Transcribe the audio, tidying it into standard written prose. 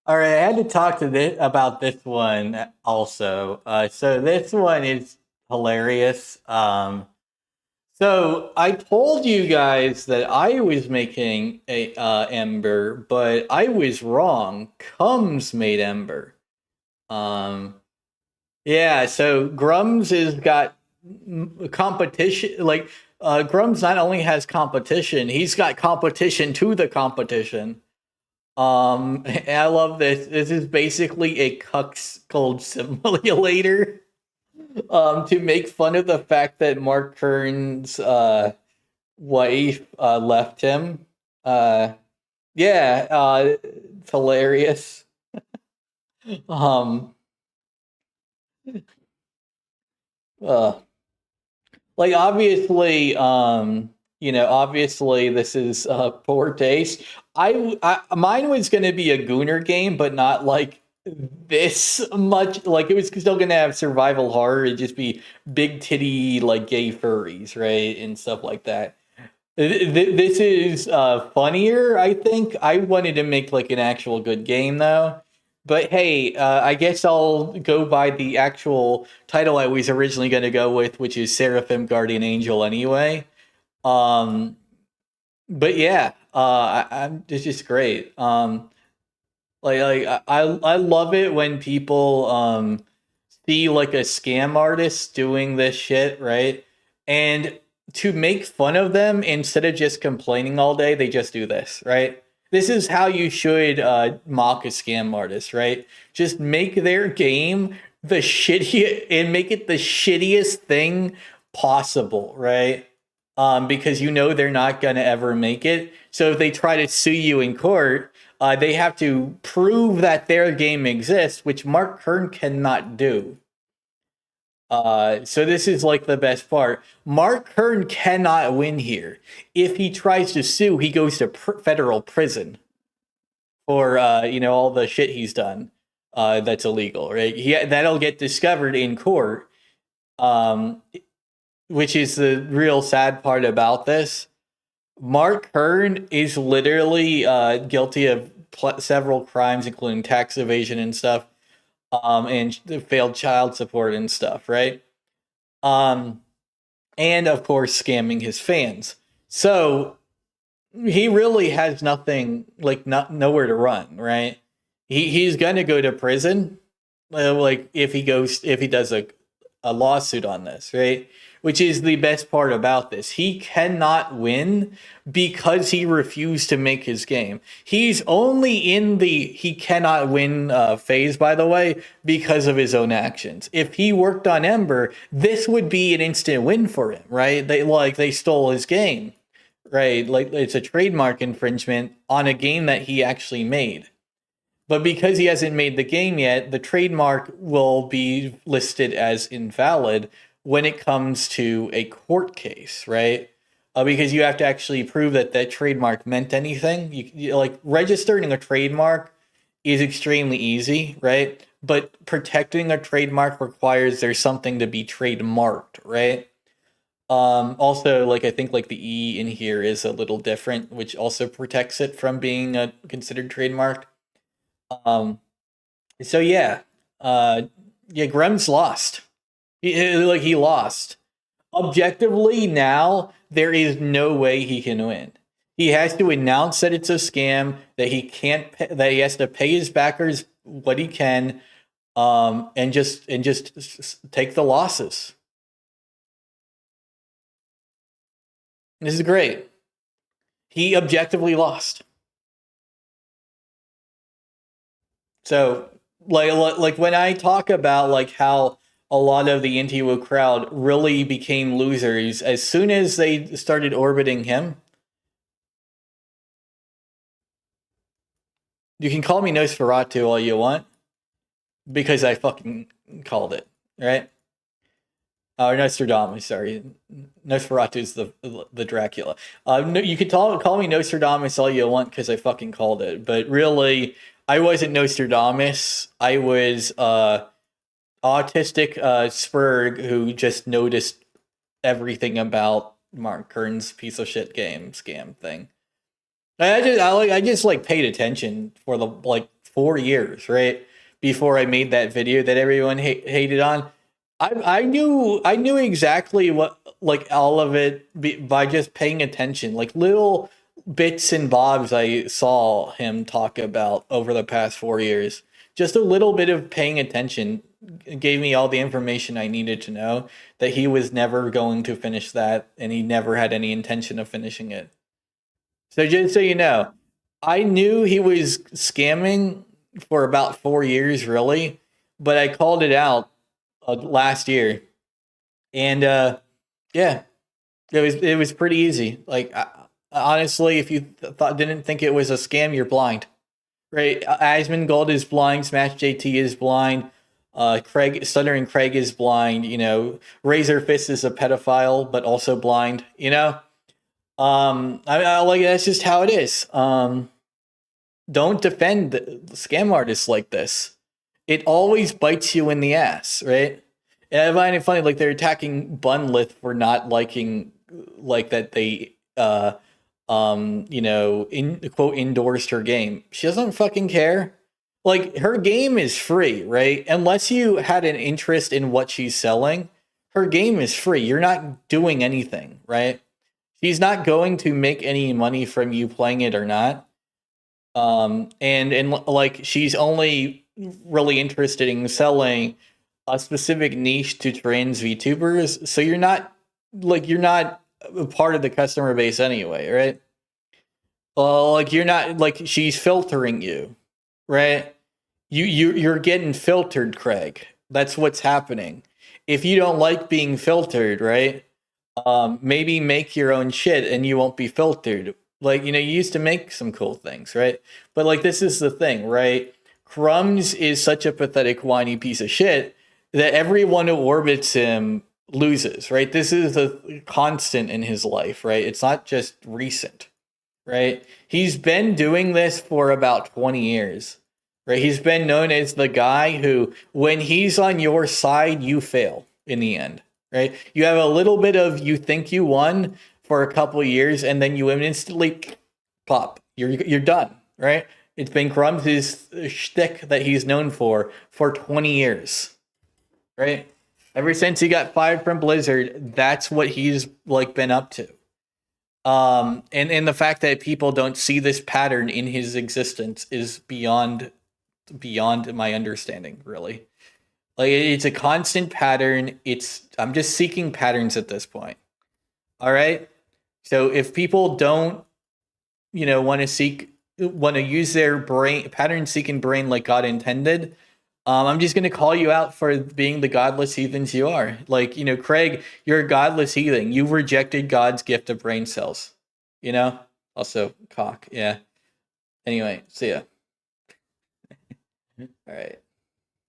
All right, I had to talk to this about this one also. So this one is hilarious. So I told you guys that I was making a Ember, but I was wrong. Comes made Ember. Um, yeah. So Grummz has got competition. Like Grummz not only has competition, he's got competition to the competition. I love this. This is basically a cuckold simulator. To make fun of the fact that Mark Kern's wife left him. Uh, yeah, it's hilarious. Um, uh, like obviously, obviously this is poor taste. Mine was going to be a Gooner game, but not like this much. Like it was still going to have survival horror. It'd just be big titty like gay furries, right, and stuff like that. This is funnier. I think I wanted to make like an actual good game though. But hey, I guess I'll go by the actual title I was originally going to go with, which is Seraphim Guardian Angel. Anyway, um, but yeah, it's just great. I love it when people see like a scam artist doing this shit, right? And to make fun of them instead of just complaining all day, they just do this, right? This is how you should mock a scam artist, right? Just make their game the shitty and make it the shittiest thing possible, right? Because you know they're not gonna ever make it. So if they try to sue you in court, they have to prove that their game exists, which Mark Kern cannot do. So this is like the best part. Mark Kern cannot win here. If he tries to sue, he goes to federal prison for all the shit he's done that's illegal, right? That'll get discovered in court, um, which is the real sad part about this. Mark Kern is literally guilty of several crimes, including tax evasion and stuff, and failed child support and stuff, right? Um, and of course, scamming his fans. So he really has nothing, like, not nowhere to run, right? He's gonna go to prison, like if he does a lawsuit on this, right? Which is the best part about this. He cannot win because he refused to make his game. He's only in the he cannot win phase, by the way, because of his own actions. If he worked on Ember, this would be an instant win for him, right? They stole his game, right? Like it's a trademark infringement on a game that he actually made. But because he hasn't made the game yet, the trademark will be listed as invalid when it comes to a court case, right? Because you have to actually prove that that trademark meant anything. Like registering a trademark is extremely easy, right? But protecting a trademark requires there's something to be trademarked, right? Also, like I think like the E in here is a little different, which also protects it from being considered trademarked. Um, so yeah, uh, yeah, Grummz lost. He lost. Objectively, now there is no way he can win. He has to announce that it's a scam, that he can't, that he has to pay his backers what he can, and just take the losses. This is great. He objectively lost. So like when I talk about like how a lot of the anti-woke crowd really became losers as soon as they started orbiting him. You can call me Nosferatu all you want because I fucking called it, right? Or Nostradamus, sorry. Nosferatu is the Dracula. No, you could call me Nostradamus all you want because I fucking called it, but really, I wasn't Nostradamus. I was autistic Spurg who just noticed everything about Mark Kern's piece of shit game scam thing. I just like paid attention for the like 4 years, right? Before I made that video that everyone hated on. I knew exactly what like all of it by just paying attention, like little bits and bobs I saw him talk about over the past 4 years. Just a little bit of paying attention gave me all the information I needed to know that he was never going to finish that and he never had any intention of finishing it. So just so you know, I knew he was scamming for about 4 years, really, but I called it out last year, and yeah, it was pretty easy. Like honestly, if you didn't think it was a scam, you're blind, right? Asmongold is blind. Smash JT is blind. Craig Stuttering Craig is blind. You know, Razor Fist is a pedophile, but also blind. You know, I like that's just how it is. Don't defend scam artists like this. It always bites you in the ass, right? And I find it funny, like they're attacking Bunlith for not liking, like that they, you know, in quote endorsed her game. She doesn't fucking care. Like her game is free, right? Unless you had an interest in what she's selling, her game is free. You're not doing anything, right? She's not going to make any money from you playing it or not. And like she's only really interested in selling a specific niche to trans VTubers. So you're not a part of the customer base anyway, right? Like you're not like she's filtering you, right? You're getting filtered, Craig. That's what's happening. If you don't like being filtered, right? Maybe make your own shit and you won't be filtered. Like, you know, you used to make some cool things, right? But like, this is the thing, right? Grummz is such a pathetic, whiny piece of shit that everyone who orbits him loses, right? This is a constant in his life, right? It's not just recent, right? He's been doing this for about 20 years, right? He's been known as the guy who, when he's on your side, you fail in the end, right? You have a little bit of you think you won for a couple of years, and then you instantly pop. You're done, right? It's been Grummz' shtick that he's known for 20 years, right? Ever since he got fired from Blizzard, that's what he's like been up to. And the fact that people don't see this pattern in his existence is beyond my understanding, really. Like it's a constant pattern. I'm just seeking patterns at this point. All right. So if people don't, you know, want to use their brain, pattern seeking brain like God intended, I'm just going to call you out for being the godless heathens you are. Like, you know, Craig, you're a godless heathen. You've rejected God's gift of brain cells. You know, also cock. Yeah. Anyway, see ya. All right.